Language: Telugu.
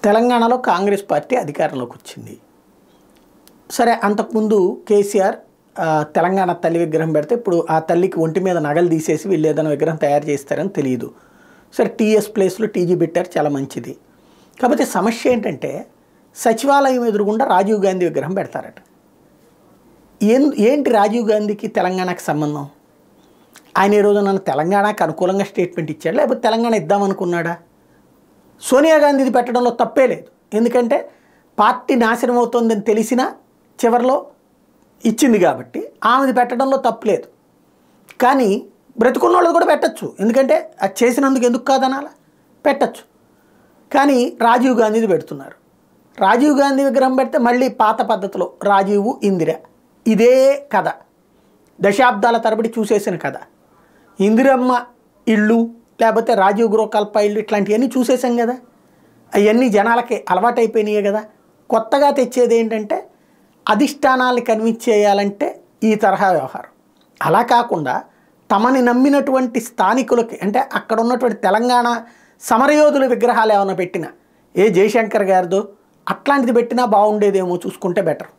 తెలంగాణలో కాంగ్రెస్ పార్టీ అధికారంలోకి వచ్చింది. సరే, అంతకుముందు కేసీఆర్ తెలంగాణ తల్లి విగ్రహం పెడితే ఇప్పుడు ఆ తల్లికి ఒంటి మీద నగలు తీసేసి వీళ్ళు ఏదైనా విగ్రహం తయారు చేస్తారని తెలియదు. సరే, టీఎస్ ప్లేస్లో టీజీ పెట్టారు, చాలా మంచిది. కాకపోతే సమస్య ఏంటంటే సచివాలయం ఎదురుగుండా రాజీవ్ గాంధీ విగ్రహం పెడతారట. ఏంటి రాజీవ్ గాంధీకి తెలంగాణకి సంబంధం? ఆయన ఈ రోజు నన్ను తెలంగాణకు అనుకూలంగా స్టేట్మెంట్ ఇచ్చాడు, లేకపోతే తెలంగాణ ఇద్దామనుకున్నాడా? సోనియా గాంధీది పెట్టడంలో తప్పే లేదు, ఎందుకంటే పార్టీ నాశనం అవుతుందని తెలిసినా చివరిలో ఇచ్చింది కాబట్టి ఆమెది పెట్టడంలో తప్పులేదు. కానీ బ్రతుకున్న వాళ్ళది కూడా పెట్టచ్చు, ఎందుకంటే అది చేసినందుకు ఎందుకు కాదనాలా, పెట్టచ్చు. కానీ రాజీవ్ గాంధీది పెడుతున్నారు. రాజీవ్ గాంధీ విగ్రహం పెడితే మళ్ళీ పాత పద్ధతిలో రాజీవ్ ఇందిర, ఇదే కథ, దశాబ్దాల తరబడి చూసేసిన కథ. ఇందిరమ్మ ఇళ్ళు లేకపోతే రాజీవ్ గృహకల్ప ఇళ్ళు ఇట్లాంటివన్నీ చూసేసాం కదా, అవన్నీ జనాలకి అలవాటైపోయినాయి కదా. కొత్తగా తెచ్చేది ఏంటంటే అధిష్టానాన్ని కన్విన్స్ చేయాలంటే ఈ తరహా వ్యవహారం. అలా కాకుండా తమని నమ్మినటువంటి స్థానికులకి, అంటే అక్కడ ఉన్నటువంటి తెలంగాణ సమరయోధుల విగ్రహాలు ఏమైనా పెట్టినా, ఏ జయశంకర్ గారిదో అట్లాంటిది పెట్టినా బాగుండేదేమో, చూసుకుంటే బెటర్.